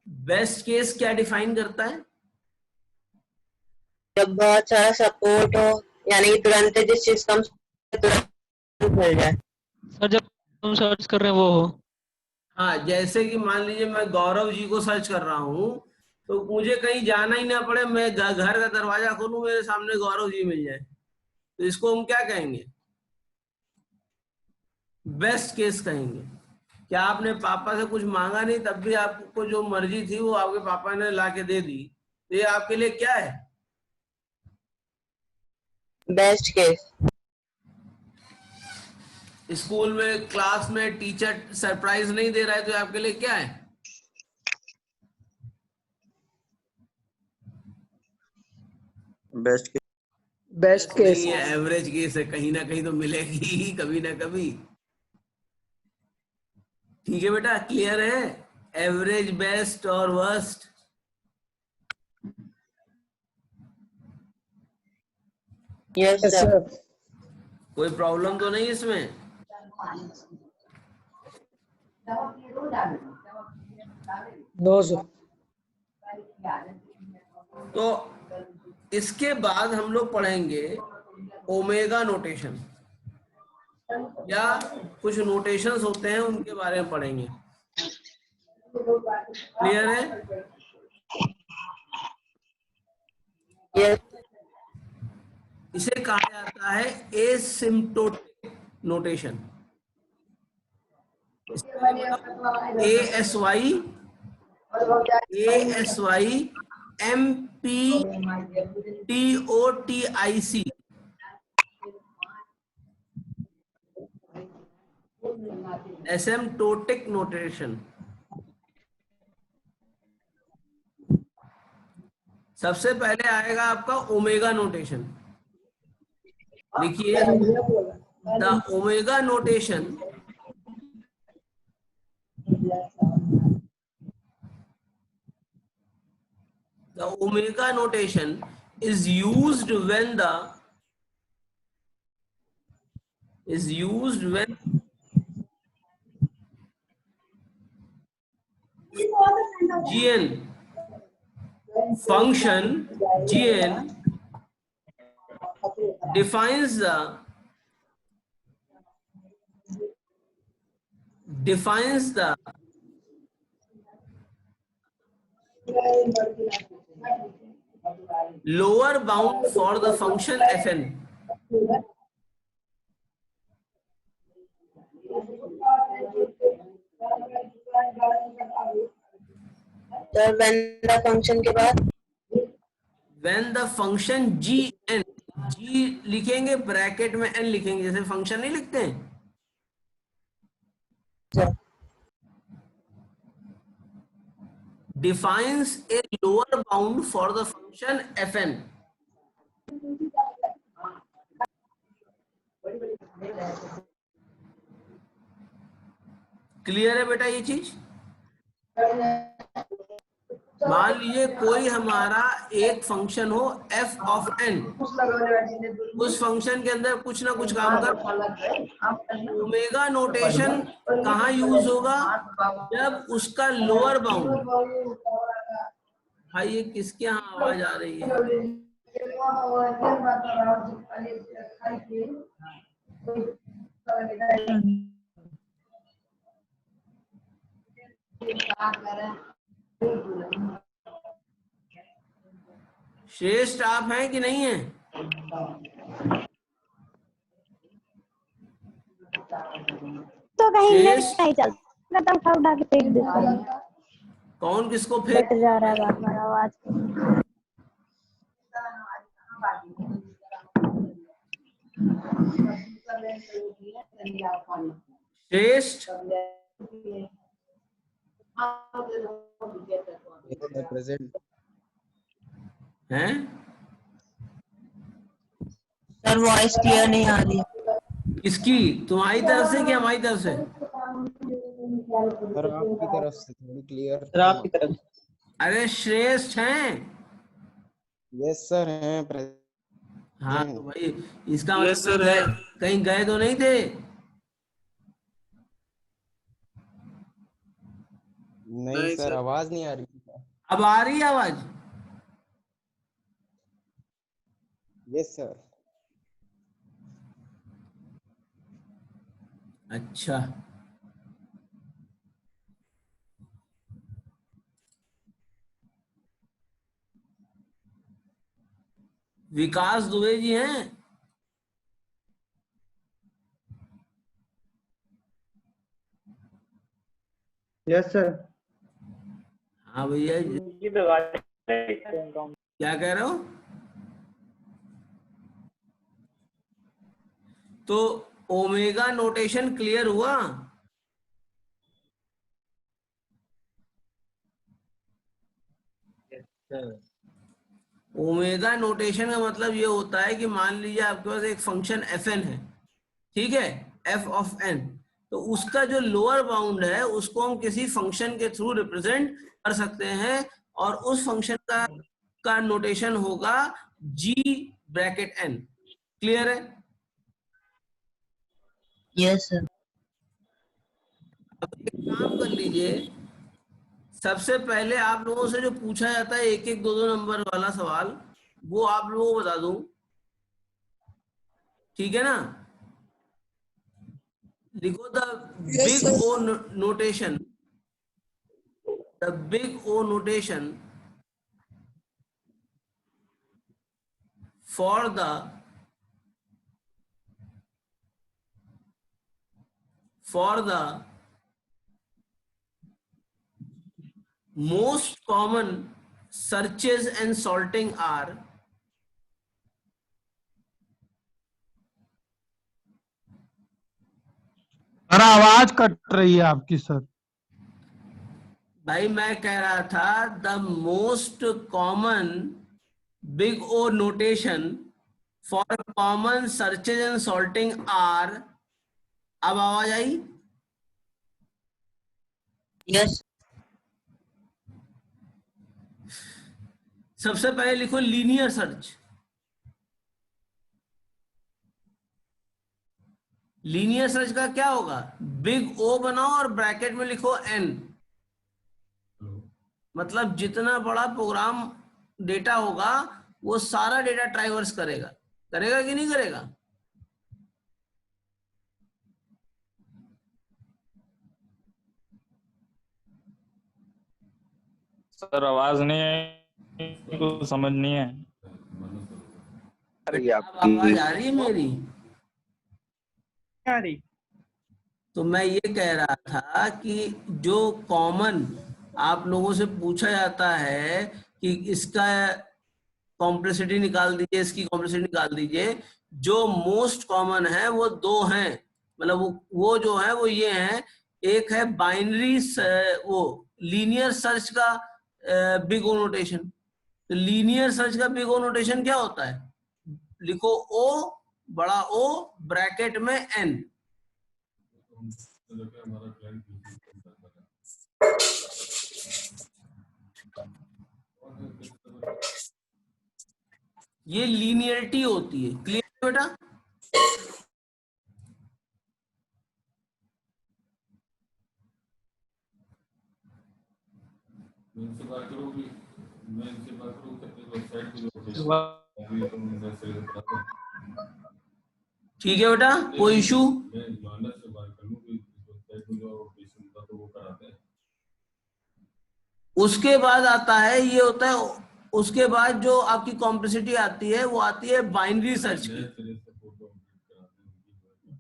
Best case क्या define करता है? जब बहुत सारा सपोर्ट हो, यानी कि तुरंत जिस चीज का तुरंत मिल जाए। सर जब हम सर्च कर रहे हैं वो हो। हाँ, जैसे कि मान लीजिए मैं गौरव जी को सर्च कर रहा हूँ, तो मुझे कहीं जाना ही ना पड़े, मैं घर का दरवाजा खोलूं, मेरे सामने गौरव जी मिल जाए, तो इसको हम क्या कहेंगे? बेस्ट केस कहेंगे। क्या आपने पापा से कुछ मांगा नहीं, तब भी आपको जो मर्जी थी वो आपके पापा ने ला के दे दी, तो ये आपके लिए क्या है? Best case. स्कूल में क्लास में टीचर सरप्राइज नहीं दे रहा है, तो ये आपके लिए क्या है? Best case. बेस्ट केस नहीं, ये एवरेज केस है, कहीं ना कहीं तो मिलेगी ही कभी ना कभी। ठीक है बेटा, क्लियर है? एवरेज, बेस्ट और worst. Yes yes sir. Sir. कोई प्रॉब्लम तो नहीं इसमें? No sir. तो इसके बाद हम लोग पढ़ेंगे ओमेगा नोटेशन, या कुछ नोटेशंस होते हैं उनके बारे में पढ़ेंगे। क्लियर है? यस। इसे कहा जाता है asymptotic notation. ASYMPTOTIC, asymptotic notation. सबसे पहले आएगा आपका ओमेगा नोटेशन। लिखिए, the omega notation is used when gn function gn defines the lower bound for the function fn. Sir when the function के बाद When the function gn, g लिखेंगे bracket में, n लिखेंगे, जैसे फंक्शन नहीं लिखते हैं, defines a lower bound for the function fn. Clear है बेटा ये चीज? मान लीजिए कोई हमारा एक फंक्शन हो f ऑफ n, उस फंक्शन के अंदर कुछ ना कुछ काम कर, ओमेगा नोटेशन कहाँ यूज होगा? जब उसका लोअर बाउंड। भाई ये किसके यहाँ आवाज आ रही है? श्रेष्ठ आप हैं कि नहीं है? तो कहीं श्रेष्ठ, नहीं चलता, तो उठा उठा के फेंक देता हूँ। कौन किसको फेंक कट जा रहा है बार बार आवाज। श्रेष्ठ? प्रेजेंट हैं? सर वॉइस क्लियर नहीं आ रही है। किसकी? तुम्हारी तरफ से कि हमारी तरफ से? सर आपकी तरफ से थोड़ी क्लियर। सर आपकी तरफ से। अरे श्रेष्ठ हैं? यस सर हैं। हाँ तो भाई इसका मतलब कहीं गए तो नहीं थे? नहीं सर, आवाज नहीं आ रही। अब आ रही है आवाज? Yes sir. अच्छा, विकास दुबे जी हैं? Yes sir. हाँ भैया, क्या कह रहे हो? तो ओमेगा नोटेशन क्लियर हुआ? ओमेगा नोटेशन का मतलब ये होता है कि मान लीजिए आपके पास एक फंक्शन एफ एन है, ठीक है, एफ ऑफ एन, तो उसका जो लोअर बाउंड है उसको हम किसी फंक्शन के थ्रू रिप्रेजेंट कर सकते हैं, और उस फंक्शन का नोटेशन होगा जी ब्रैकेट एन। क्लियर है? Yes sir. अब एक काम कर लीजिए, सबसे पहले आप लोगों से जो पूछा जाता है एक एक दो दो नंबर वाला सवाल, वो आप लोगों को बता दूं, ठीक है ना? लिखो the big O notation, the big O notation for the most common searches and sorting are, sir आवाज कट रही है आपकी सर। भाई मैं कह रहा था the most common big O notation for common searches and sorting are. अब आवाज आई? यस। सबसे पहले लिखो लीनियर सर्च। लीनियर सर्च का क्या होगा? बिग ओ बनाओ और ब्रैकेट में लिखो एन, मतलब जितना बड़ा प्रोग्राम डेटा होगा वो सारा डेटा ट्राइवर्स करेगा। करेगा कि नहीं करेगा? सर आवाज नहीं है, कुछ समझ नहीं है। आवाज आ रही है मेरी? आ रही। तो मैं ये कह रहा था कि जो कॉमन आप लोगों से पूछा जाता है कि इसका कॉम्प्लेक्सिटी निकाल दीजिए, इसकी कॉम्प्लेक्सिटी निकाल दीजिए, जो मोस्ट कॉमन है वो दो हैं, मतलब वो जो है वो ये हैं। एक है बाइनरी, वो लीनियर सर्च का बिग ओ नोटेशन। तो लीनियर सर्च का बिग ओ नोटेशन क्या होता है? लिखो ओ, बड़ा ओ, ब्रैकेट में एन। ये लीनियरिटी होती है। क्लियर बेटा? ठीक है बेटा, कोई इशू? उसके बाद आता है, ये होता है, उसके बाद जो आपकी कॉम्प्लेक्सिटी आती है वो आती है बाइनरी सर्च की।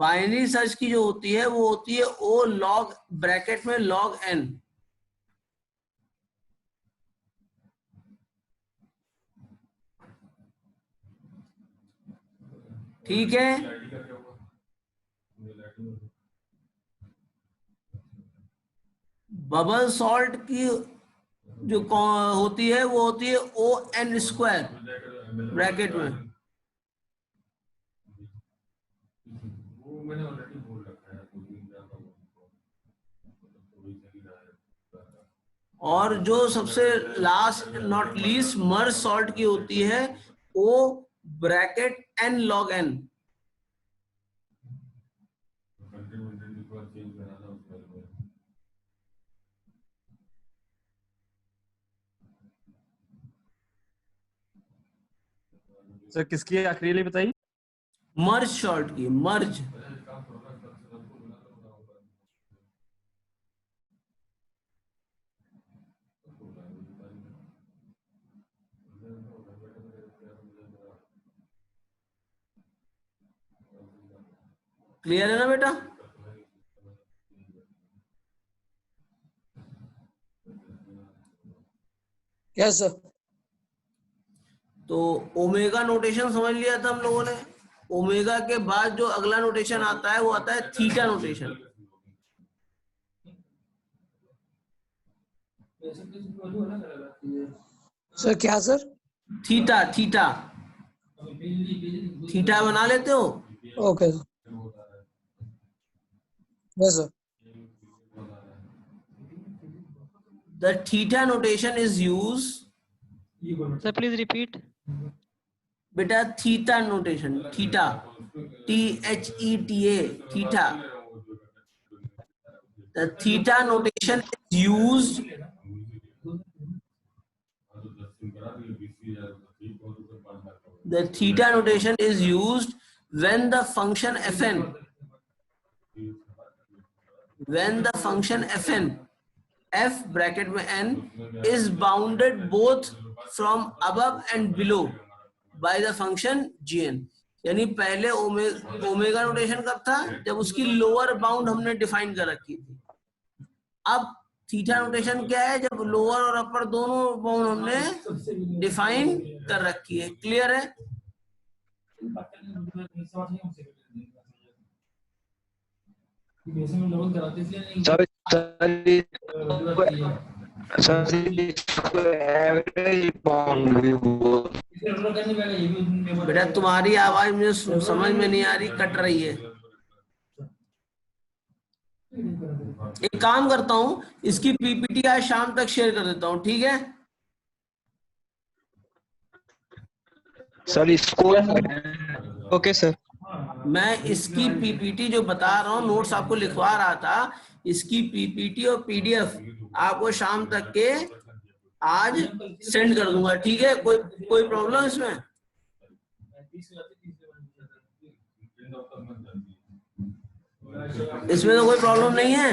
बाइनरी सर्च की जो होती है वो होती है ओ लॉग, ब्रैकेट में लॉग एन। ठीक है? बबल सॉल्ट की जो होती है वो होती है ओ एन स्क्वायर ब्रैकेट में। और जो सबसे last not least merge sort की होती है O bracket N log N. Sir किसकी आखिरी वाली बताइए? मर्ज शॉर्ट की, मर्ज। क्लियर है ना बेटा? Yes sir. तो ओमेगा नोटेशन समझ लिया था हम लोगों ने। ओमेगा के बाद जो अगला नोटेशन आता है वो आता है थीटा नोटेशन। सर क्या सर? थीटा, थीटा, थीटा बना लेते हो? Okay sir. Yes sir. The theta notation is used, Sir, please repeat. बेटा theta notation, theta, THETA, theta. The theta notation is used when the function fn, f bracket में n, is bounded both from above and below by the function gn। यानी पहले omega notation कब था? जब उसकी lower bound हमने define कर रखी थी। अब थीटा नोटेशन क्या है? जब लोअर और अपर दोनों बाउंड हमने डिफाइन कर रखी है। क्लियर है? बेटा तुम्हारी आवाज मुझे समझ में नहीं आ रही, कट रही है। एक काम करता हूं, इसकी पीपीटी आज शाम तक शेयर कर देता हूं, ठीक है? सर इसको ओके सर। मैं इसकी पीपीटी जो बता रहा हूँ, नोट्स आपको लिखवा रहा था, इसकी पीपीटी और पीडीएफ आपको शाम तक के आज सेंड कर दूंगा, ठीक है? कोई प्रॉब्लम इसमें? इसमें तो कोई प्रॉब्लम नहीं है।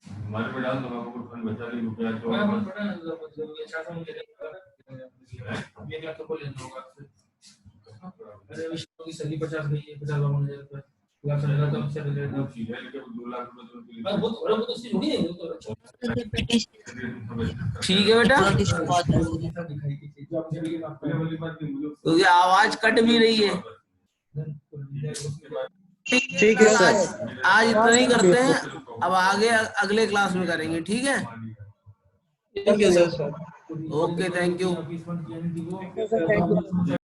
हमारे पे डाल दो, आपको फंड बचा ली रुपया तो ये क्या तो बोल लेना होगा। अरे विश्व की सदी 50 गई है, 50-52 हजार रुपए लाख लगा तो हमसे ले लेना चीज है, लेके 2 लाख रुपए तो के लिए वो तो उसकी थोड़ी है, वो तो ठीक है बेटा, क्योंकि आवाज कट भी रही है। ठीक है सर। आज इतना ही करते हैं, अब आगे अगले क्लास में करेंगे, ठीक है? ठीक है सर। Okay, thank you.